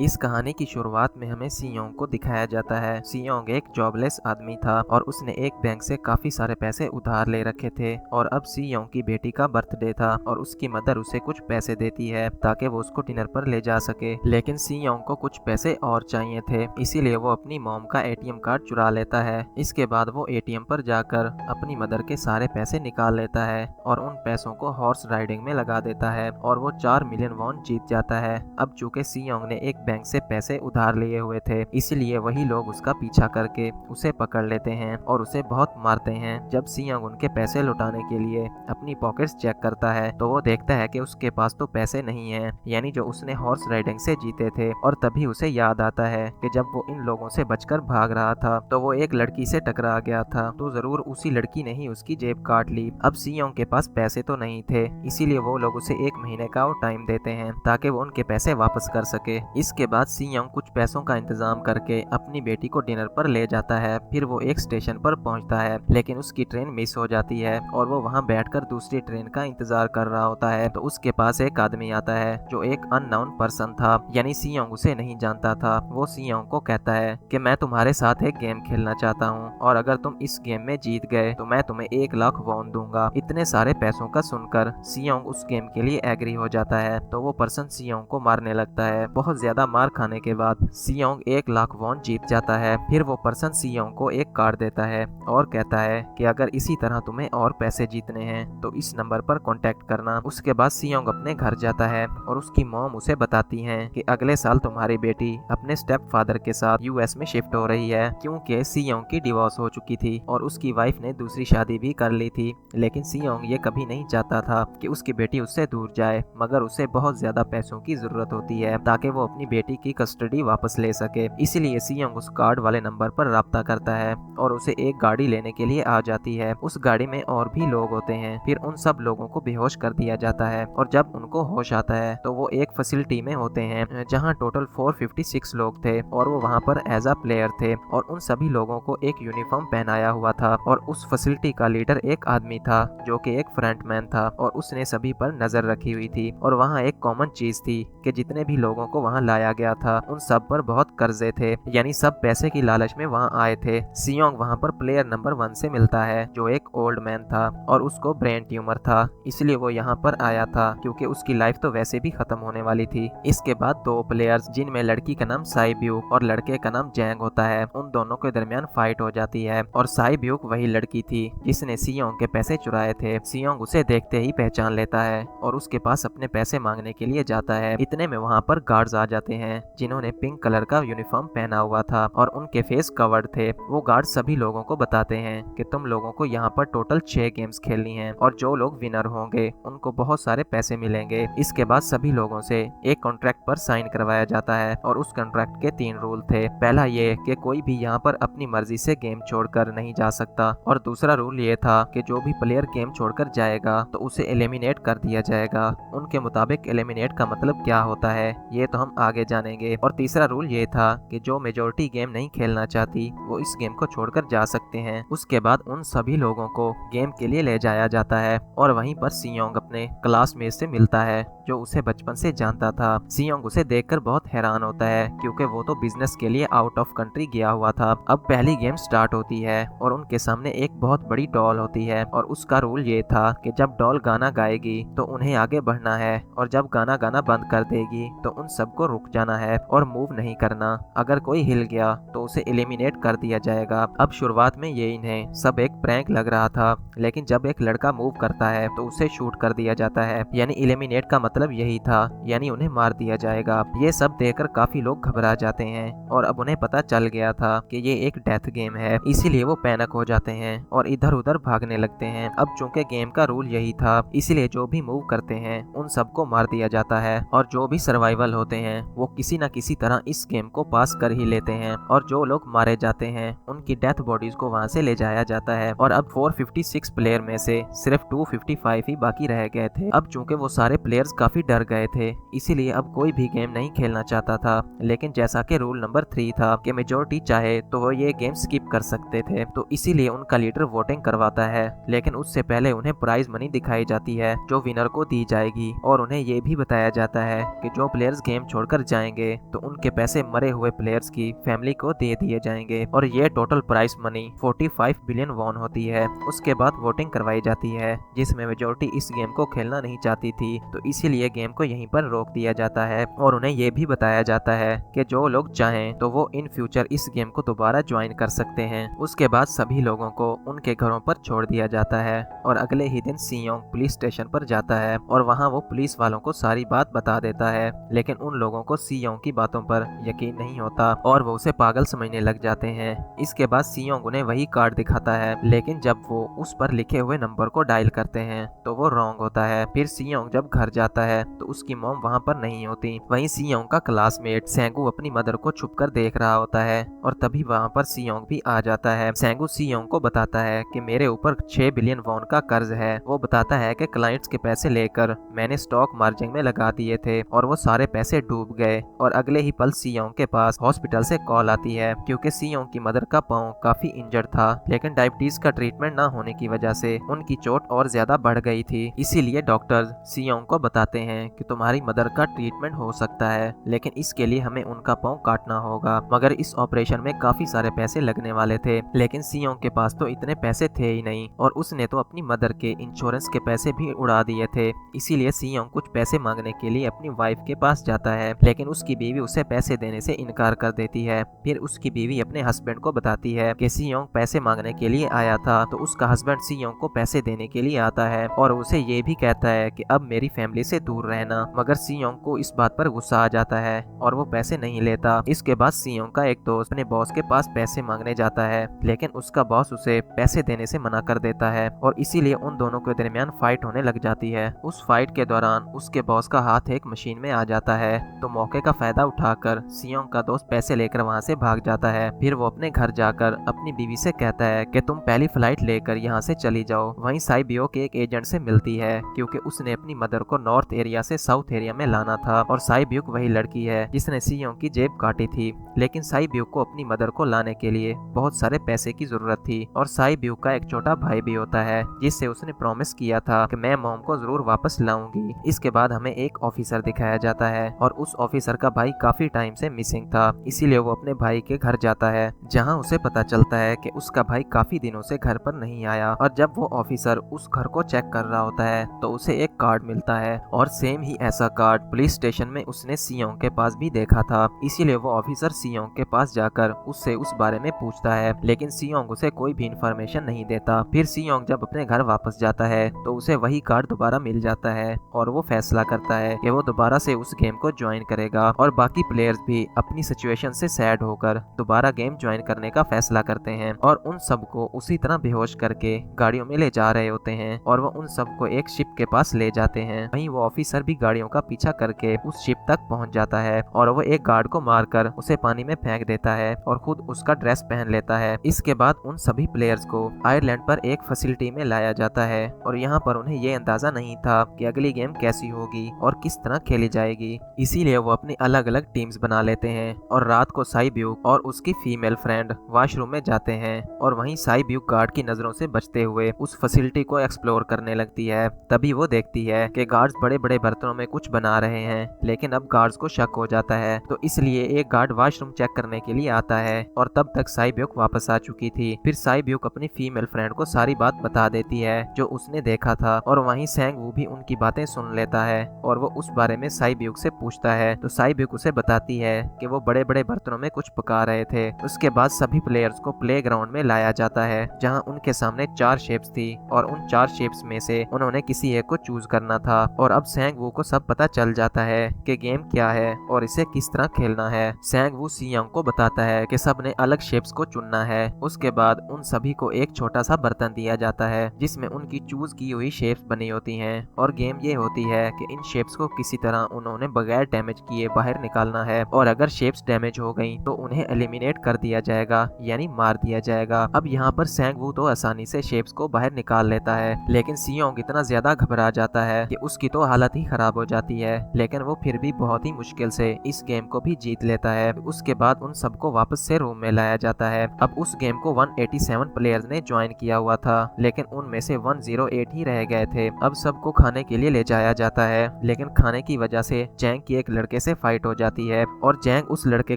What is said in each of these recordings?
इस कहानी की शुरुआत में हमें सियोंग को दिखाया जाता है। सियोंग एक जॉबलेस आदमी था और उसने एक बैंक से काफी सारे पैसे उधार ले रखे थे और अब सियोंग की बेटी का बर्थडे था और उसकी मदर उसे कुछ पैसे देती है ताकि वो उसको डिनर पर ले जा सके। लेकिन सियोंग को कुछ पैसे और चाहिए थे, इसीलिए वो अपनी मॉम का एटीएम कार्ड चुरा लेता है। इसके बाद वो एटीएम पर जाकर अपनी मदर के सारे पैसे निकाल लेता है और उन पैसों को हॉर्स राइडिंग में लगा देता है और वो 4 मिलियन वॉन जीत जाता है। अब चूंकि सियोंग ने एक बैंक से पैसे उधार लिए हुए थे, इसलिए वही लोग उसका पीछा करके उसे पकड़ लेते हैं और उसे बहुत मारते हैं। जब सियोंग उनके पैसे लौटाने के लिए अपनी पॉकेट्स चेक करता है तो वो देखता है कि उसके पास तो पैसे नहीं हैं, यानी जो उसने हॉर्स राइडिंग से जीते थे। और तभी उसे याद आता है कि जब वो इन लोगों से बचकर भाग रहा था तो वो एक लड़की से टकरा गया था, तो जरूर उसी लड़की ने ही उसकी जेब काट ली। अब सियोंग के पास पैसे तो नहीं थे, इसीलिए वो लोग उसे 1 महीने का और टाइम देते हैं ताकि वो उनके पैसे वापस कर सके। इसके बाद सियोंग कुछ पैसों का इंतजाम करके अपनी बेटी को डिनर पर ले जाता है। फिर वो एक स्टेशन पर पहुंचता है, लेकिन उसकी ट्रेन मिस हो जाती है और वो वहां बैठकर दूसरी ट्रेन का इंतजार कर रहा होता है। तो उसके पास एक आदमी आता है जो एक अननोन पर्सन था, यानी सियोंग उसे नहीं जानता था। वो सियोंग को कहता है कि मैं तुम्हारे साथ एक गेम खेलना चाहता हूँ और अगर तुम इस गेम में जीत गए तो मैं तुम्हें 1 लाख वॉन दूंगा। इतने सारे पैसों का सुनकर सियोंग उस गेम के लिए एग्री हो जाता है। तो वो पर्सन सियोंग को मारने लगता है। बहुत ज्यादा मार खाने के बाद सियोंग 1 लाख वॉन जीत जाता है। फिर वो पर्सन सियोंग को एक कार्ड देता है और कहता है कि अगर इसी तरह तुम्हें और पैसे जीतने हैं तो इस नंबर पर कांटेक्ट करना। उसके बाद सियोंग अपने घर जाता है और उसकी मॉम उसे बताती है कि अगले साल तुम्हारी बेटी अपने स्टेप फादर के साथ यूएस में शिफ्ट हो रही है, क्योंकि सियोंग की डिवोर्स हो चुकी थी और उसकी वाइफ ने दूसरी शादी भी कर ली थी। लेकिन सियोंग ये कभी नहीं चाहता था कि उसकी बेटी उससे दूर जाए, मगर उसे बहुत ज्यादा पैसों की जरूरत होती है ताकि वो अपनी बेटी की कस्टडी वापस ले सके। इसीलिए सियोंग उस कार्ड वाले नंबर पर राब्ता करता है और उसे एक गाड़ी लेने के लिए आ जाती है। उस गाड़ी में और भी लोग होते हैं। फिर उन सब लोगों को बेहोश कर दिया जाता है और जब उनको होश आता है तो वो एक फैसिलिटी में होते हैं जहां टोटल 456 लोग थे और वो वहां पर एज अ प्लेयर थे और उन सभी लोगों को एक यूनिफॉर्म पहनाया हुआ था और उस फैसिलिटी का लीडर एक आदमी था जो कि एक फ्रंटमैन था और उसने सभी पर नजर रखी हुई थी। और वहाँ एक कॉमन चीज थी कि जितने भी लोगों को वहाँ लाया गया था उन सब पर बहुत कर्जे थे, यानी सब पैसे की लालच में वहाँ आए थे। सियोंग वहाँ पर प्लेयर नंबर 1 से मिलता है जो एक ओल्ड मैन था और उसको ब्रेन ट्यूमर था, इसलिए वो यहाँ पर आया था क्योंकि उसकी लाइफ तो वैसे भी खत्म होने वाली थी। इसके बाद 2 प्लेयर्स, जिनमें लड़की का नाम साई ब्यूक और लड़के का नाम जैंग होता है, उन दोनों के दरमियान फाइट हो जाती है और साई ब्यूक वही लड़की थी जिसने सियोंग के पैसे चुराए थे। सियोंग उसे देखते ही पहचान लेता है और उसके पास अपने पैसे मांगने के लिए जाता है। इतने में वहाँ पर गार्ड्स आ जाते हैं जिन्होंने पिंक कलर का यूनिफॉर्म पहना हुआ था और उनके फेस कवर्ड थे। वो गार्ड सभी लोगों को बताते हैं कि तुम लोगों को यहाँ पर टोटल 6 गेम्स खेलनी है और जो लोग विनर होंगे उनको बहुत सारे पैसे मिलेंगे। इसके बाद सभी लोगों से एक कॉन्ट्रैक्ट पर साइन करवाया जाता है और उस कॉन्ट्रैक्ट के 3 रूल थे। पहला ये कि कोई भी यहाँ पर अपनी मर्जी से गेम छोड़कर नहीं जा सकता और दूसरा रूल ये था कि जो भी प्लेयर गेम छोड़कर जाएगा तो उसे एलिमिनेट कर दिया जाएगा। उनके मुताबिक एलिमिनेट का मतलब क्या होता है ये तो हम आगे जानेंगे। और तीसरा रूल ये था कि जो मेजोरिटी गेम नहीं खेलना चाहती वो इस गेम को छोड़कर जा सकते हैं। उसके बाद उन सभी लोगों को गेम के लिए ले जाया जाता है और वहीं पर सियोंग अपने क्लासमेट से मिलता है जो उसे बचपन से जानता था। सियोंग उसे देखकर बहुत हैरान होता है क्योंकि वो तो बिजनेस के लिए आउट ऑफ कंट्री गया हुआ था। अब पहली गेम स्टार्ट होती है और उनके सामने एक बहुत बड़ी डॉल होती है और उसका रूल ये था कि जब डॉल गाना गाएगी तो उन्हें आगे बढ़ना है और जब गाना गाना बंद कर देगी तो उन सबको रुक जाना है और मूव नहीं करना। अगर कोई हिल गया तो उसे एलिमिनेट कर दिया जाएगा। अब शुरुआत में ये इन्हें सब एक प्रैंक लग रहा था, लेकिन जब एक लड़का मूव करता है तो उसे शूट कर दिया जाता है, यानी एलिमिनेट का मतलब यही था, यानी उन्हें मार दिया जाएगा। ये सब देखकर काफी लोग घबरा जाते हैं और अब उन्हें पता चल गया था कि ये एक डेथ गेम है, इसीलिए वो पैनिक हो जाते हैं और इधर उधर भागने लगते हैं। अब चूंकि गेम का रूल यही था इसलिए जो भी मूव करते हैं उन सबको मार दिया जाता है और जो भी सर्वाइवल होते हैं वो किसी न किसी तरह इस गेम को पास कर ही लेते हैं और जो लोग मारे जाते हैं उनकी डेथ बॉडीज को वहां से ले जाया जाता है। और अब 456 प्लेयर में से सिर्फ 255 ही बाकी रह गए थे। अब चूंकि वो सारे प्लेयर्स काफी डर गए थे इसीलिए अब कोई भी गेम नहीं खेलना चाहता था, लेकिन जैसा कि रूल नंबर 3 था कि मेजोरिटी चाहे तो वो ये गेम स्किप कर सकते थे, तो इसीलिए उनका लीडर वोटिंग करवाता है। लेकिन उससे पहले उन्हें प्राइज मनी दिखाई जाती है जो विनर को दी जाएगी और उन्हें ये भी बताया जाता है कि जो प्लेयर्स गेम छोड़कर जाएंगे तो उनके के पैसे मरे हुए प्लेयर्स की फैमिली को दे दिए जाएंगे और ये total price money 45 billion won होती है। उसके बाद वोटिंग करवाई जाती है जिसमें मेजोरिटी इस गेम को खेलना नहीं चाहती थी, तो इसीलिए गेम को यहीं पर रोक दिया जाता है और उन्हें ये भी बताया जाता है कि जो लोग चाहें तो वो इन फ्यूचर इस गेम को दोबारा ज्वाइन कर सकते हैं। उसके बाद सभी लोगों को उनके घरों पर छोड़ दिया जाता है और अगले ही दिन सियोंग पुलिस स्टेशन पर जाता है और वहाँ वो पुलिस वालों को सारी बात बता देता है, लेकिन उन लोगों को सियोंग की बातों पर यकीन नहीं होता और वो उसे पागल समझने लग जाते हैं। इसके बाद सियोंग उन्हें वही कार्ड दिखाता है, लेकिन जब वो उस पर लिखे हुए नंबर को डायल करते हैं तो वो रॉन्ग होता है। फिर सियोंग जब घर जाता है तो उसकी मॉम वहाँ पर नहीं होती। वहीं सियोंग का क्लासमेट सेंगू अपनी मदर को छुपकर देख रहा होता है और तभी वहाँ पर सियोंग भी आ जाता है। सेंगू सियोंग को बताता है कि मेरे ऊपर 6 बिलियन वॉन का कर्ज है। वो बताता है कि क्लाइंट्स के पैसे लेकर मैंने स्टॉक मार्जिन में लगा दिए थे और वो सारे पैसे डूब गए। और अगले ही पल सियोंग के पास हॉस्पिटल से कॉल आती है क्योंकि सियोंग की मदर का पांव काफी इंजर्ड था, लेकिन डायबिटीज का ट्रीटमेंट न होने की वजह से उनकी चोट और ज्यादा बढ़ गई थी। इसीलिए डॉक्टर्स सियोंग को बताते हैं कि तुम्हारी मदर का ट्रीटमेंट हो सकता है, लेकिन इसके लिए हमें उनका पांव काटना होगा। मगर इस ऑपरेशन में काफी सारे पैसे लगने वाले थे, लेकिन सियोंग के पास तो इतने पैसे थे ही नहीं और उसने तो अपनी मदर के इंश्योरेंस के पैसे भी उड़ा दिए थे। इसीलिए सियोंग कुछ पैसे मांगने के लिए अपनी वाइफ के पास जाता है, लेकिन उसकी बीवी उसे पैसे देने से इनकार कर देती है। फिर उसकी बीवी अपने हस्बैंड को बताती है कि सियोंग पैसे मांगने के लिए आया था, तो उसका हस्बैंड सियोंग को पैसे देने के लिए आता है और उसे ये भी कहता है कि अब मेरी फैमिली से दूर रहना। मगर सियोंग को इस बात पर गुस्सा आ जाता है और वो पैसे नहीं लेता। इसके बाद सियोंग का एक दोस्त अपने बॉस के पास पैसे मांगने जाता है, लेकिन उसका बॉस उसे पैसे देने से मना कर देता है और इसीलिए उन दोनों के दरमियान फाइट होने लग जाती है। उस फाइट के दौरान उसके बॉस का हाथ एक मशीन में आ जाता है, तो मौके का फायदा उठाकर सियोंग का दोस्त पैसे लेकर वहाँ से भाग जाता है। फिर वो अपने घर जाकर अपनी बीवी से कहता है कि तुम पहली फ्लाइट लेकर यहाँ से चली जाओ। वहीं साइबियो के एक एजेंट से मिलती है क्योंकि उसने अपनी मदर को नॉर्थ एरिया से साउथ एरिया में लाना था और साइब्यूक वही लड़की है जिसने सियोंग की जेब काटी थी। लेकिन साइब्यूक को अपनी मदर को लाने के लिए बहुत सारे पैसे की जरूरत थी और साइब्यूक का एक छोटा भाई भी होता है जिससे उसने प्रॉमिस किया था कि मैं मॉम को जरूर वापस लाऊंगी। इसके बाद हमें एक ऑफिसर दिखाया जाता है और उस ऑफिसर का भाई काफी टाइम से मिसिंग था, इसीलिए वो अपने भाई के घर जाता है जहाँ उसे पता चलता है कि उसका भाई काफी दिनों से घर पर नहीं आया। और जब वो ऑफिसर उस घर को चेक कर रहा होता है तो उसे एक कार्ड मिलता है और सेम ही ऐसा कार्ड पुलिस स्टेशन में उसने सियोंग के पास भी देखा था। इसीलिए वो ऑफिसर सियोंग के पास जाकर उससे उस बारे में पूछता है, लेकिन सियोंग उसे कोई भी इंफॉर्मेशन नहीं देता। फिर सियोंग जब अपने घर वापस जाता है तो उसे वही कार्ड दोबारा मिल जाता है और वो फैसला करता है कि वो दोबारा से उस गेम को ज्वाइन करेगा और बाकी प्लेयर्स भी अपनी सिचुएशन से सैड होकर दोबारा गेम ज्वाइन करने का फैसला करते हैं और उन सबको उसी तरह बेहोश करके गाड़ियों में ले जा रहे होते हैं और वो उन सबको एक शिप के पास ले जाते हैं। वहीं वो ऑफिसर भी गाड़ियों का पीछा करके उस शिप तक पहुंच जाता है और वो एक गार्ड को मारकर उसे पानी में फेंक देता है और खुद उसका ड्रेस पहन लेता है। इसके बाद उन सभी प्लेयर्स को आयरलैंड पर एक फैसिलिटी में लाया जाता है और यहाँ पर उन्हें ये अंदाजा नहीं था कि अगली गेम कैसी होगी और किस तरह खेली जाएगी, इसीलिए वो अपनी अलग अलग टीम्स बना लेते हैं और रात को साइब्यूक और उसकी फीमेल फ्रेंड वॉशरूम में जाते हैं और वहीं साइब्यूक गार्ड की नजरों से बचते हुए उस फैसिलिटी को एक्सप्लोर करने लगती है। तभी वो देखती है कि गार्ड्स बड़े बड़े बर्तनों में कुछ बना रहे हैं, लेकिन अब गार्ड्स को शक हो जाता है, तो इसलिए एक गार्ड वॉशरूम चेक करने के लिए आता है और तब तक साइब्यूक वापस आ चुकी थी। फिर साइब्यूक अपनी फीमेल फ्रेंड को सारी बात बता देती है जो उसने देखा था और वहीं सेंगवू भी उनकी बातें सुन लेता है और वो उस बारे में साइब्यूक से पूछता है, तो साइब्यूक उसे बताती है कि वो बड़े बड़े बर्तनों में कुछ पका रहे थे। उसके बाद सभी प्लेयर्स को प्लेग्राउंड में लाया जाता है जहां उनके सामने 4 शेप्स थी और उन 4 शेप्स में से उन्होंने किसी एक को चूज करना था और अब सेंगवू को सब पता चल जाता है कि गेम क्या है और इसे किस तरह खेलना है। सेंगवू सियोंग को बताता है कि सबने अलग शेप्स को चुनना है। उसके बाद उन सभी को एक छोटा सा बर्तन दिया जाता है जिसमें उनकी चूज की हुई शेप्स बनी होती हैं और गेम ये होती है कि इन शेप्स को किसी तरह उन्होंने बगैर डैमेज किए बाहर निकालना है और अगर शेप्स डैमेज हो गई तो उन्हें एलिमिनेट कर दिया जाएगा, यानी मार दिया जाएगा। अब यहाँ पर सेंगवू तो आसानी से शेप्स को बाहर निकाल लेता है, लेकिन सियोंग इतना ज्यादा घबरा जाता है कि उसकी तो हालत ही खराब हो जाती है, लेकिन वो फिर भी बहुत ही मुश्किल से इस गेम को भी जीत लेता है। उसके बाद उन सबको वापस से रूम में लाया जाता है। अब उस गेम को 187 प्लेयर्स ने ज्वाइन किया हुआ था, लेकिन उनमें से 108 ही रह गए थे। अब सबको खाने के लिए ले जाया जाता है, लेकिन खाने की वजह से जैंग की एक लड़के से फाइट हो जाती है है और जैंग उस लड़के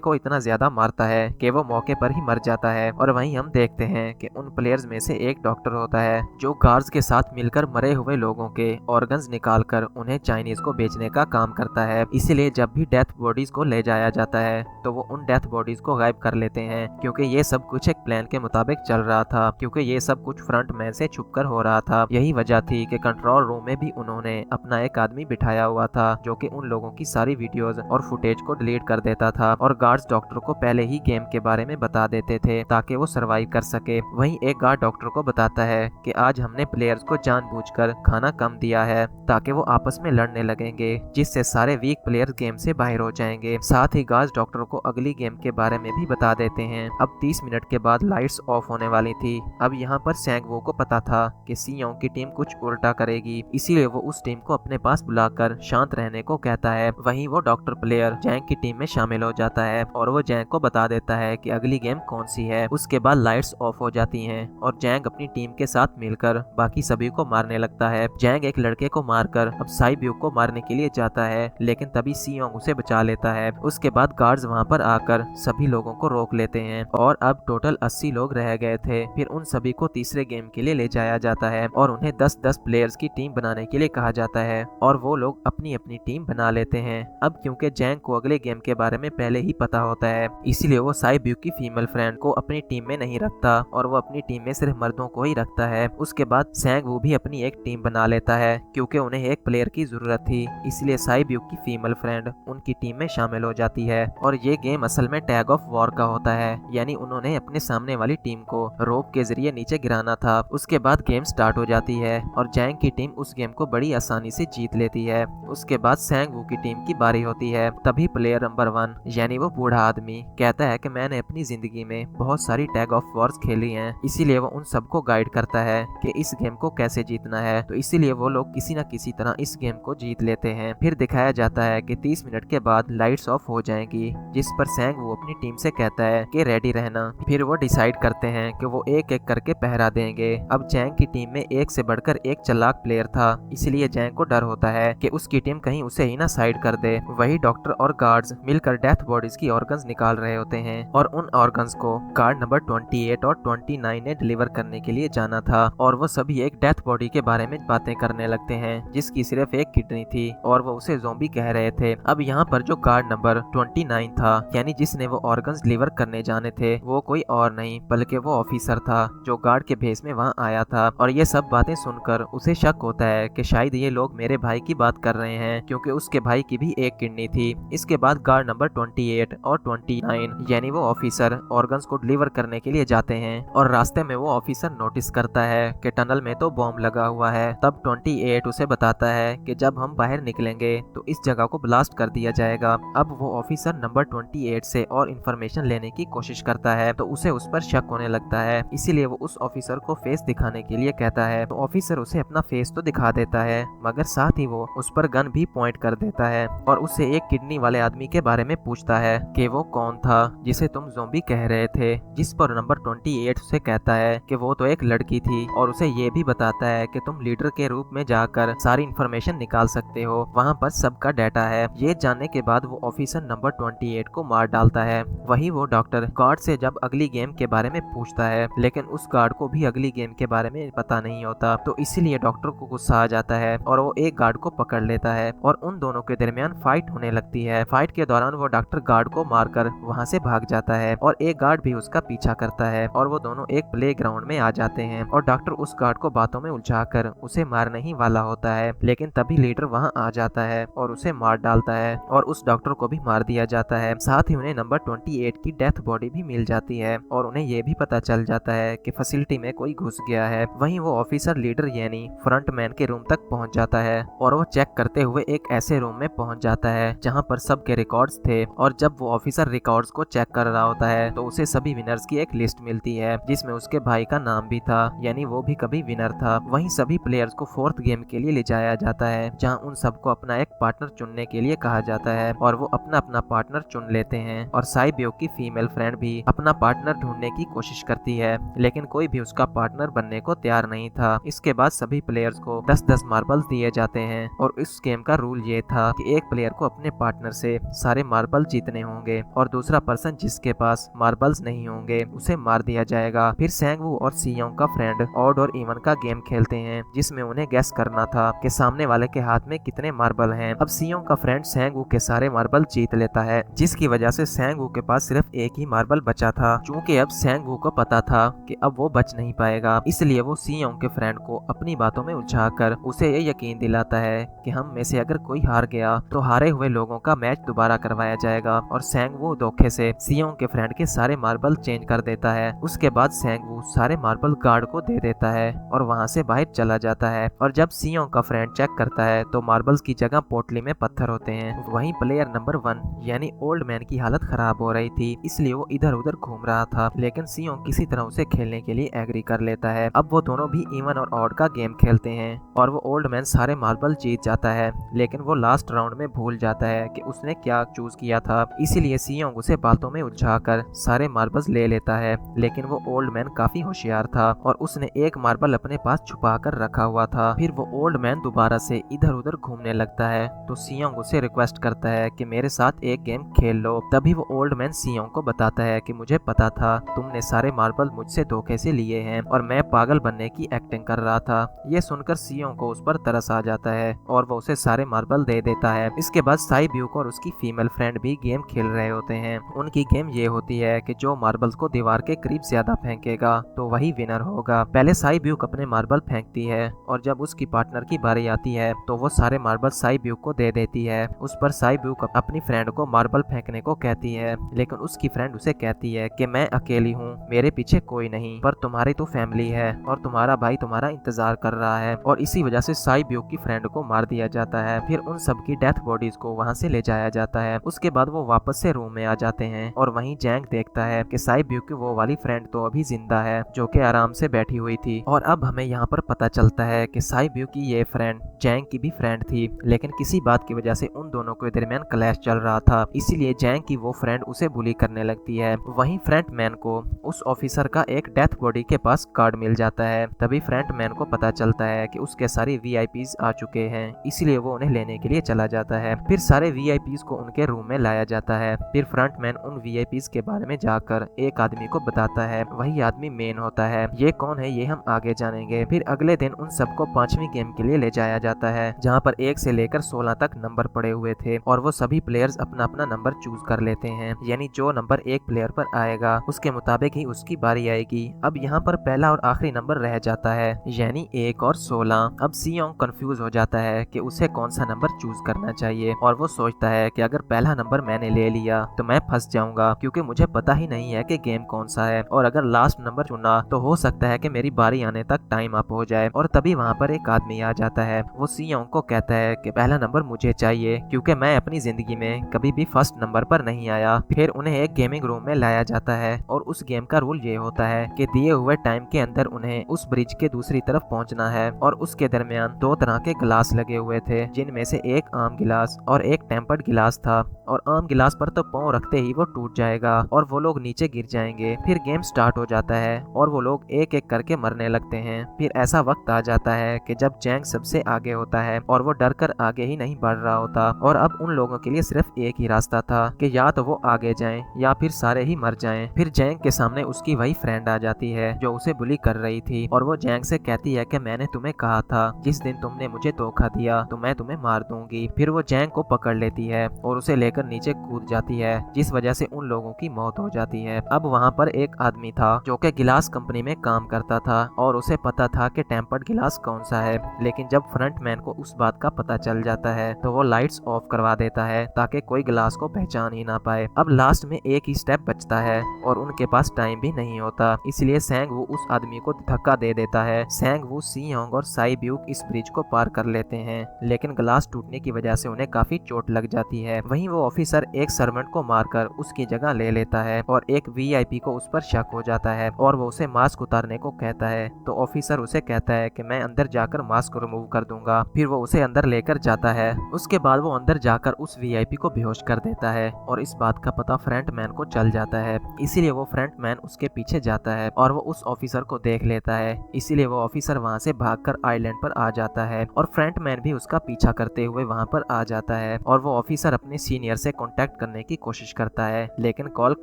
को इतना ज्यादा मारता है कि वो मौके पर ही मर जाता है। और वहीं हम देखते हैं कि उन प्लेयर्स में से एक डॉक्टर होता है जो गार्ड्स के साथ मिलकर मरे हुए लोगों के ऑर्गन्स निकालकर उन्हें चाइनीज को बेचने का काम करता है। इसीलिए जब भी डेथ बॉडीज को ले जाया जाता है तो वो उन डेथ बॉडीज को गायब कर लेते हैं, क्योंकि ये सब कुछ एक प्लान के मुताबिक चल रहा था, क्योंकि ये सब कुछ फ्रंट मैन से छुपकर हो रहा था। यही वजह थी कि कंट्रोल रूम में भी उन्होंने अपना एक आदमी बिठाया हुआ था जो कि उन लोगों की सारी वीडियोस और फुटेज को डिलीट कर देता था और गार्ड्स डॉक्टर को पहले ही गेम के बारे में बता देते थे ताकि वो सरवाइव कर सके। वहीं एक गार्ड डॉक्टर को बताता है कि आज हमने प्लेयर्स को जानबूझकर खाना कम दिया है ताकि वो आपस में लड़ने लगेंगे, जिससे सारे वीक प्लेयर्स गेम से बाहर हो जाएंगे। साथ ही गार्ड्स डॉक्टर को अगली गेम के बारे में भी बता देते हैं। अब 30 मिनट के बाद लाइट्स ऑफ होने वाली थी। अब यहाँ पर सैंगवो को पता था कि सियोंग की टीम कुछ उल्टा करेगी, इसीलिए वो उस टीम को अपने पास बुलाकर शांत रहने को कहता है। वहीं वो डॉक्टर प्लेयर जैंग की टीम में शामिल हो जाता है और वो जैंग को बता देता है कि अगली गेम कौन सी है। उसके बाद लाइट्स ऑफ हो जाती हैं और जैंग अपनी टीम के साथ मिलकर बाकी सभी को मारने लगता है। जैंग एक लड़के को मारकर अब साइब्यूक को मारने के लिए जाता है, लेकिन तभी सियोंग उसे बचा लेता है। उसके बाद गार्ड्स वहां पर आकर सभी लोगों को रोक लेते हैं और अब टोटल 80 लोग रह गए थे। फिर उन सभी को तीसरे गेम के लिए ले जाया जाता है और उन्हें 10-10 प्लेयर्स की टीम बनाने के लिए कहा जाता है और वो लोग अपनी अपनी टीम बना लेते हैं। अब क्योंकि जैंग को अगले गेम के बारे में पहले ही पता होता है, इसीलिए वो साइब्यूक की फीमेल फ्रेंड को अपनी टीम में नहीं रखता और वो अपनी टीम में सिर्फ मर्दों को ही रखता है। उसके बाद सैंग वो भी अपनी एक टीम बना लेता है क्योंकि उन्हें एक प्लेयर की जरूरत थी, इसलिए साइब्यूक की फीमेल फ्रेंड उनकी टीम में शामिल हो जाती है। और ये गेम असल में टैग ऑफ वॉर का होता है, यानी उन्होंने अपने सामने वाली टीम को रोप के जरिए नीचे गिराना था। उसके बाद गेम स्टार्ट हो जाती है और जैंग की टीम उस गेम को बड़ी आसानी से जीत लेती है। उसके बाद सैंग वू की टीम की बारी होती है। तभी प्लेयर नंबर 1 यानी वो बूढ़ा आदमी कहता है कि मैंने अपनी जिंदगी में बहुत सारी टैग ऑफ वॉर्स खेली हैं, इसीलिए वो उन सबको गाइड करता है कि इस गेम को कैसे जीतना है। तो इसीलिए वो लोग किसी न किसी तरह इस गेम को जीत लेते हैं। फिर दिखाया जाता है कि 30 मिनट के बाद लाइट्स ऑफ हो जाएंगी, जिस पर सैंग वो अपनी टीम से कहता है कि रेडी रहना। फिर वो डिसाइड करते हैं कि वो एक एक करके पहरा देंगे। अब जैंग की टीम में एक से बढ़कर एक चालाक प्लेयर था, इसलिए जैंग को डर होता है कि उसकी टीम कहीं उसे ही ना साइड कर दे। वही डॉक्टर और गार्ड्स मिलकर डेथ बॉडीज की ऑर्गन्स निकाल रहे होते हैं और उन ऑर्गन्स को गार्ड नंबर 28 और 29 ने डिलीवर करने के लिए जाना था और वो सभी एक डेथ बॉडी के बारे में बातें करने लगते हैं जिसकी सिर्फ एक किडनी थी और वो उसे ज़ॉम्बी कह रहे थे। अब यहाँ पर जो गार्ड नंबर 29 था, यानी जिसने वो ऑर्गन्स डिलीवर करने जाने थे, वो कोई और नहीं बल्कि वो ऑफिसर था जो गार्ड के भेस में वहाँ आया था। और ये सब बातें सुनकर उसे शक होता है कि शायद ये लोग मेरे भाई की बात कर रहे हैं, क्योंकि उसके भाई की भी एक किडनी थी। इसके बाद गार्ड नंबर 28 और 29 यानी वो ऑफिसर ऑर्गन्स को डिलीवर करने के लिए जाते हैं और रास्ते में वो ऑफिसर नोटिस करता है कि टनल में तो बॉम्ब लगा हुआ है। तब 28 उसे बताता है कि जब हम बाहर निकलेंगे तो इस जगह को ब्लास्ट कर दिया जाएगा। अब वो ऑफिसर नंबर 28 से और इंफॉर्मेशन लेने की कोशिश करता है तो उसे उस पर शक होने लगता है, इसीलिए वो उस ऑफिसर को फेस दिखाने के लिए कहता है। तो ऑफिसर उसे अपना फेस तो दिखा देता है, मगर साथ ही वो उस पर गन भी पॉइंट कर देता है और उससे एक किडनी वाले आदमी के बारे में पूछता है कि वो कौन था जिसे तुम ज़ॉम्बी कह रहे थे। जिस पर नंबर 28 उसे कहता है कि वो तो एक लड़की थी और उसे ये भी बताता है कि तुम लीडर के रूप में जाकर सारी इंफॉर्मेशन निकाल सकते हो, वहाँ पर सबका डाटा है। ये जानने के बाद वो ऑफिसर नंबर 28 को मार डालता है। वही वो डॉक्टर गार्ड से जब अगली गेम के बारे में पूछता है, लेकिन उस गार्ड को भी अगली गेम के बारे में पता नहीं होता, तो इसीलिए डॉक्टर को गुस्सा आ जाता है और वो एक गार्ड को पकड़ लेता है और उन दोनों के दरमियान फाइट होने लगती है। फाइट के दौरान वो डॉक्टर गार्ड को मारकर वहाँ से भाग जाता है और एक गार्ड भी उसका पीछा करता है और वो दोनों एक प्लेग्राउंड में आ जाते हैं और डॉक्टर उस गार्ड को बातों में उलझाकर उसे मारने ही वाला होता है, लेकिन तभी लीडर वहाँ आ जाता है और उसे मार डालता है और उस डॉक्टर को भी मार दिया जाता है। साथ ही उन्हें नंबर 28 की डेथ बॉडी भी मिल जाती है और उन्हें ये भी पता चल जाता है कि फैसिलिटी में कोई घुस गया है। वहीं वो ऑफिसर लीडर यानी फ्रंट मैन के रूम तक पहुंच जाता है और वो चेक करते हुए एक ऐसे रूम में पहुंच जाता है जहां पर सबके रिकॉर्ड्स थे। और जब वो ऑफिसर रिकॉर्ड्स को चेक कर रहा होता है तो उसे सभी विनर्स की एक लिस्ट मिलती है जिसमें उसके भाई का नाम भी था, यानी वो भी कभी विनर था। वहीं सभी प्लेयर्स को 4th गेम के लिए ले जाया जाता है जहां उन सबको अपना एक पार्टनर चुनने के लिए कहा जाता है और वो अपना अपना पार्टनर चुन लेते हैं और साइब्यूक की फीमेल फ्रेंड भी अपना पार्टनर ढूंढने की कोशिश करती है, लेकिन कोई भी उसका पार्टनर बनने को तैयार नहीं था। इसके बाद सभी प्लेयर्स को 10-10 मार्बल्स दिए जाते हैं और इस गेम का रूल ये था कि एक प्लेयर को अपने पार्टनर से सारे मार्बल जीतने होंगे और दूसरा पर्सन जिसके पास मार्बल्स नहीं होंगे उसे मार दिया जाएगा। फिर सेंगवू और सियोंग का फ्रेंड ऑड और इवन का गेम खेलते हैं जिसमें उन्हें गेस करना था कि सामने वाले के हाथ में कितने मार्बल हैं। अब सियोंग का फ्रेंड सेंगवू के सारे मार्बल जीत लेता है, जिसकी वजह से सेंगवू के पास सिर्फ एक ही मार्बल बचा था। चूंकि अब सेंगवू को पता था कि अब वो बच नहीं पाएगा, इसलिए वो सियोंग के फ्रेंड को अपनी बातों में उलझाकर उसे ये यकीन दिलाता है कि हम में से अगर कोई हार गया तो हारे हुए लोगों का मैच दोबारा करवाया जाएगा। और सेंगवू धोखे से सियोंग के फ्रेंड के सारे मार्बल चेंज कर देता है। उसके बाद सेंगवू सारे मार्बल गार्ड को दे देता है और वहाँ से बाहर चला जाता है। और जब सियोंग का फ्रेंड चेक करता है तो मार्बल्स की जगह पोटली में पत्थर होते हैं। वहीं प्लेयर नंबर 1 यानी ओल्ड मैन की हालत खराब हो रही थी, इसलिए वो इधर उधर घूम रहा था, लेकिन सियोंग किसी तरह उसे खेलने के लिए एग्री कर लेता है। अब वो दोनों भी इवन और ऑड का गेम खेलते हैं और वो ओल्ड मैन सारे मार्बल जीत जाता है, लेकिन वो लास्ट राउंड में भूल जाता है कि उसने क्या चूज किया था। इसीलिए सियोंग उसे बातों में उलझाकर सारे मार्बल्स ले लेता है, लेकिन वो ओल्ड मैन काफी होशियार था और उसने एक मार्बल अपने पास छुपा कर रखा हुआ था। फिर वो ओल्ड मैन दोबारा से इधर उधर घूमने लगता है तो सियोंग उसे रिक्वेस्ट करता है कि मेरे साथ एक गेम खेल लो। तभी वो ओल्ड मैन सियोंग को बताता है कि मुझे पता था तुमने सारे मार्बल मुझसे धोखे से लिए हैं और मैं पागल बनने की एक्टिंग कर रहा था। ये सुनकर सियोंग को उस पर तरस आ जाता है और वो उसे सारे मार्बल दे देता है। इसके बाद साई ब्यूक और उसकी फीमेल फ्रेंड भी गेम खेल रहे होते हैं। उनकी गेम ये होती है कि जो मार्बल्स को दीवार के करीब ज्यादा फेंकेगा तो वही विनर होगा। पहले साई ब्यूक अपने मार्बल फेंकती है और जब उसकी पार्टनर की बारी आती है तो वो सारे मार्बल साई ब्यूक को दे देती है। उस पर साई ब्यूक अपनी फ्रेंड को मार्बल फेंकने को कहती है, लेकिन उसकी फ्रेंड उसे कहती है कि मैं अकेली हूँ, मेरे पीछे कोई नहीं, पर तुम्हारी तो फैमिली है और तुम्हारा भाई तुम्हारा इंतजार कर रहा है। और इसी वजह से साई ब्यूक की फ्रेंड को मार दिया जाता है। फिर उन सब की डेथ बॉडीज को वहाँ से ले जाया जाता है। उसके बाद वो वापस से रूम में आ जाते हैं और वहीं जैंग देखता है कि साई ब्यूक की वो वाली फ्रेंड तो अभी जिंदा है जो कि आराम से बैठी हुई थी। और अब हमें यहाँ पर पता चलता है कि साई ब्यूक की ये फ्रेंड जैंग की भी फ्रेंड थी, लेकिन किसी बात की वजह से उन दोनों के दरमियान क्लैश चल रहा था, इसीलिए जैंग की वो फ्रेंड उसे बुली करने लगती है। वहीं फ्रंट मैन को उस ऑफिसर का एक डेथ बॉडी के पास कार्ड मिल जाता है। तभी फ्रंट मैन को पता चलता है कि उसके सारे वीआईपीज आ चुके हैं, इसलिए वो उन्हें लेने के लिए चला जाता है। फिर सारे वीआईपीज को उनके रूम में लाया जाता है। फिर फ्रंट मैन उन वीआईपीज के बारे में जाकर एक आदमी को बताता है, वही आदमी मेन होता है। ये कौन है ये हम आगे जानेंगे। फिर अगले दिन उन सबको 5वीं गेम के लिए ले जाया जाता है, जहाँ पर 1 से लेकर 16 तक नंबर पड़े हुए थे और वो सभी प्लेयर्स अपना अपना नंबर चूज कर लेते हैं, यानी जो नंबर एक प्लेयर पर आएगा उसके मुताबिक ही उसकी बारी आएगी। अब यहाँ पर पहला और आखिरी नंबर रह जाता है, यानी 1 और 16। अब सियोंग कंफ्यूज हो जाता है कि उसे कौन सा नंबर चूज करना चाहिए और वो सोचता है कि अगर पहला नंबर मैंने ले लिया तो मैं फंस जाऊंगा, क्योंकि मुझे पता ही नहीं है कि गेम कौन सा है, और अगर लास्ट नंबर चुना तो हो सकता है कि मेरी बारी आने तक टाइम अप हो जाए। और तभी वहाँ पर एक आदमी आ जाता है। वो सियोंग को कहता है कि पहला नंबर मुझे चाहिए, क्योंकि मैं अपनी जिंदगी में कभी भी फर्स्ट नंबर पर नहीं आया। फिर उन्हें एक गेमिंग रूम में लाया जाता है और उस गेम का रूल ये होता है कि दिए हुए टाइम के अंदर उन्हें उस ब्रिज के दूसरी तरफ पहुंचना है। और उसके दरमियान 2 तरह के गिलास लगे हुए थे, जिनमें से एक आम गिलास और एक टेम्पर्ड गिलास था, और आम गिलास पर तो पांव रखते ही वो टूट जाएगा और वो लोग नीचे गिर जाएंगे। फिर गेम स्टार्ट हो जाता है और वो लोग एक एक करके मरने लगते हैं। फिर ऐसा वक्त आ जाता है कि जब जैंग सबसे आगे होता है और वो डर कर आगे ही नहीं बढ़ रहा होता, और अब उन लोगों के लिए सिर्फ एक ही रास्ता था कि या तो वो आगे जाएं या फिर सारे ही मर जाएं। फिर जैंग के सामने उसकी वही फ्रेंड आ जाती है जो उसे बुली कर रही थी, और वो जैंग से कहती है कि मैंने तुम्हें कहा था जिस दिन तुमने मुझे धोखा दिया तो मैं तुम्हें मार दूंगी। फिर वो जैंग को पकड़ लेती है और उसे लेकर नीचे कूद जाती है, जिस वजह से उन लोगों की मौत हो जाती है। अब वहाँ पर एक आदमी था जो कि गिलास कंपनी में काम करता था और उसे पता था कि टेम्पर्ड गिलास कौन सा है, लेकिन जब फ्रंट मैन को उस बात का पता चल जाता है तो वो लाइट्स ऑफ करवा देता है ताकि कोई गिलास को पहचान ही ना पाए। अब लास्ट में एक ही स्टेप बचता है और उनके पास टाइम भी नहीं होता, इसलिए सेंगवू उस आदमी को धक्का दे देता है। सेंगवू, सियोंग और साई ब्यूक इस ब्रिज को पार कर लेते हैं, लेकिन ग्लास टूटने की वजह से उन्हें काफी चोट लग जाती है। वहीं वो ऑफिसर एक सर्वेंट को मारकर उसकी जगह ले लेता है और एक वीआईपी को उस पर शक हो जाता है और वो उसे मास्क उतारने को कहता है, तो ऑफिसर उसे कहता है कि मैं अंदर जाकर मास्क रिमूव कर दूंगा। फिर वो उसे अंदर लेकर जाता है। उसके बाद वो अंदर जाकर उस वीआईपी को बेहोश कर देता है और इस बात का पता फ्रंट मैन को चल जाता है, इसीलिए वो फ्रंट मैन उसके पीछे जाता है और वो उस ऑफिसर को देख लेता है, इसीलिए वो ऑफिसर वहाँ से भागकर आइलैंड पर आ जाता है और फ्रंट मैन भी उसका पीछा करते हुए वहाँ पर आ जाता है और वो ऑफिसर अपने सीनियर से कांटेक्ट करने की कोशिश करता है, लेकिन कॉल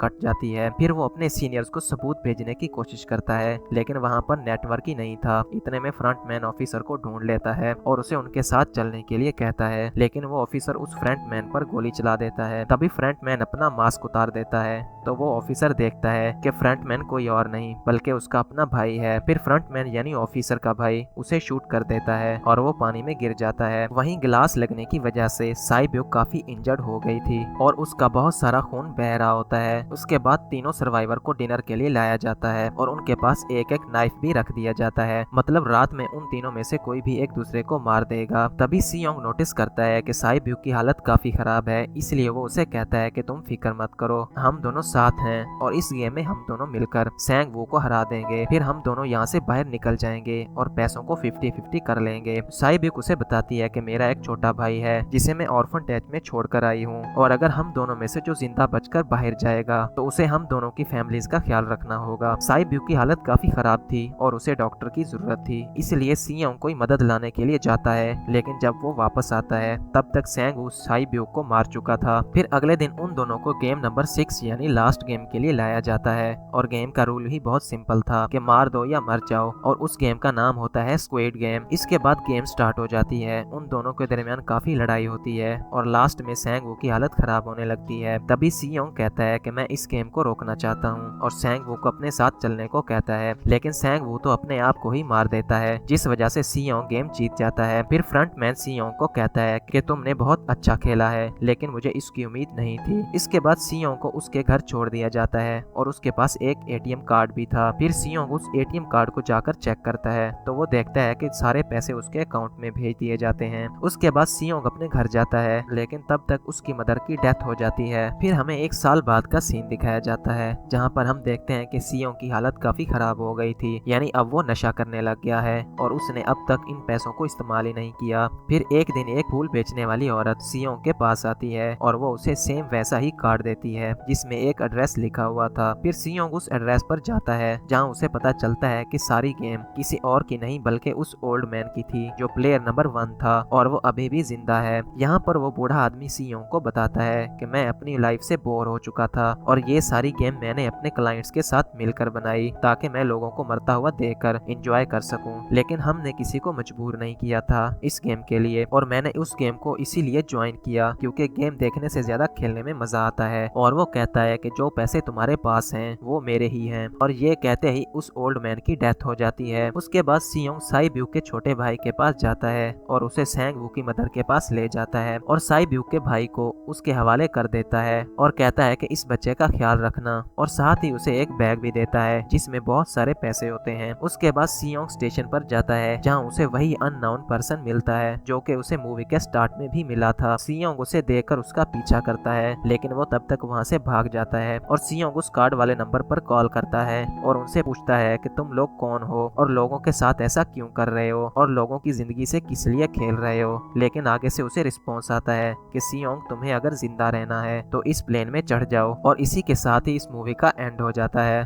कट जाती है। फिर वो अपने सीनियर्स को सबूत भेजने की कोशिश करता है, लेकिन वहाँ पर नेटवर्क ही नहीं था। इतने में फ्रंटमैन ऑफिसर को ढूंढ लेता है और उसे उनके साथ चलने के लिए कहता है, लेकिन वो ऑफिसर उस फ्रंटमैन पर गोली चला देता है। तभी फ्रंटमैन अपना मास्क उतार देता है, तो वो ऑफिसर देखता है कि फ्रंटमैन कोई और नहीं बल्कि उसका अपना भाई है। फिर फ्रंटमैन यानी ऑफिसर का भाई उसे शूट कर देता है और वो पानी में गिर जाता है। वहीं गिलास लगने की वजह से साइब्यूक काफी इंजर्ड हो गई थी और उसका बहुत सारा खून बह रहा होता है। उसके बाद तीनों सर्वाइवर को डिनर के लिए लाया जाता है और उनके पास एक एक नाइफ भी रख दिया जाता है, मतलब रात में उन तीनों में से कोई भी एक दूसरे को मार देगा। तभी सियोंग नोटिस करता है कि साइब्यूक की हालत काफी खराब है, इसलिए वो उसे कहता है कि तुम फिक्र मत करो, हम दोनों साथ हैं और इस गेम में हम दोनों मिलकर सैंग वू को हरा देंगे। फिर हम दोनों यहाँ से बाहर निकल जाएंगे और पैसों को 50-50 कर लेंगे। साइब्यूक उसे बताती है कि मेरा एक छोटा भाई है जिसे मैं ऑर्फन टैच में छोड़कर आई हूँ और अगर हम दोनों में से जो जिंदा बचकर बाहर जाएगा तो उसे हम दोनों की फैमिलीज का ख्याल रखना होगा। साइब्यूक की हालत काफी खराब थी और उसे डॉक्टर की जरूरत थी, इसलिए सियोंग कोई मदद लाने के लिए जाता है, लेकिन जब वो वापस आता है तब तक सैंग वू साइब्यूक को मार चुका था। फिर अगले दिन उन दोनों को गेम नंबर 6 यानी लास्ट गेम के लिए लाया जाता है और गेम का रूल ही बहुत सिंपल था कि मार दो या मर जाओ, और उस गेम का नाम होता है स्क्विड गेम। इसके बाद गेम स्टार्ट हो जाती है, उन दोनों के दरमियान काफी लड़ाई होती है और लास्ट में सैंग वू की हालत खराब होने लगती है। तभी सियोंग कहता है कि मैं इस गेम को रोकना चाहता हूँ और सैंग वू को अपने साथ चलने को कहता है, लेकिन सैंग वू तो अपने आप को ही मार देता है, जिस वजह से सियोंग गेम जीत जाता है। फिर फ्रंटमैन सियोंग को कहता है कि तुमने बहुत अच्छा खेला है, लेकिन मुझे इसकी उम्मीद नहीं थी। इसके बाद सियोंग को उसके घर छोड़ दिया जाता है और उसके पास एक एटीएम कार्ड भी था। फिर सियोंग उस एटीएम कार्ड को जाकर चेक करता है तो वो देखता है कि सारे पैसे उसके अकाउंट में भेज दिए जाते हैं। उसके बाद सियोंग अपने घर जाता है, लेकिन तब तक उसकी मदर की डेथ हो जाती है। फिर हमें एक साल बाद का सीन दिखाया जाता है जहाँ पर हम देखते हैं कि सियोंग की हालत काफी खराब हो गई थी, यानी अब वो नशा करने लग गया है और उसने अब तक इन पैसों को इस्तेमाल ही नहीं किया। फिर एक दिन एक फूल बेचने वाली औरत सियोंग के पास आती है और वो उसे सेम वैसा ही कार्ड देती है जिसमें एक एड्रेस लिखा हुआ था। फिर सियोंग उस एड्रेस पर जाता है जहां उसे पता चलता है कि सारी गेम किसी और की नहीं बल्कि उस ओल्ड मैन की थी जो प्लेयर नंबर 1 था और वो अभी भी जिंदा है। यहाँ पर वो बूढ़ा आदमी सियोंग को बताता है कि मैं अपनी लाइफ से बोर हो चुका था और ये सारी गेम मैंने अपने क्लाइंट्स के साथ मिलकर बनाई ताकि मैं लोगों को मरता हुआ देखकर एंजॉय कर सकूं, लेकिन हमने किसी को मजबूर नहीं किया था इस गेम के लिए और मैंने उस गेम को इसीलिए ज्वाइन किया क्योंकि गेम देखने से ज्यादा खेलने में मजा आता है। और वो कहता है कि जो पैसे तुम्हारे पास हैं वो मेरे ही हैं, और ये कहते ही उस ओल्ड मैन की डेथ हो जाती है। उसके बाद सियोंग साइब्यूक के छोटे भाई के पास जाता है और उसे सैंग वू की मदर के पास ले जाता है और साइब्यूक के भाई को उसके हवाले कर देता है और कहता है कि इस बच्चे का ख्याल रखना, और साथ ही उसे एक बैग भी देता है जिसमें बहुत सारे पैसे होते हैं। उसके बाद सियोंग स्टेशन पर जाता है जहाँ उसे वही अननोन पर्सन मिलता है जो कि उसे मूवी के स्टार्ट में भी मिला था। सियोंग उसे देखकर उसका पीछा करता है, लेकिन वो तब तक वहाँ से भाग जाता है और सियोंग उस कार्ड वाले नंबर पर कॉल करता है और उनसे पूछता है कि तुम लोग कौन हो और लोगों के साथ ऐसा क्यों कर रहे हो और लोगों की जिंदगी से किस लिए खेल रहे हो। लेकिन आगे से उसे रिस्पॉन्स आता है कि सियोंग तुम्हें अगर जिंदा रहना है तो इस प्लेन में चढ़ जाओ, और इसी के साथ ही इस मूवी का एंड हो जाता है।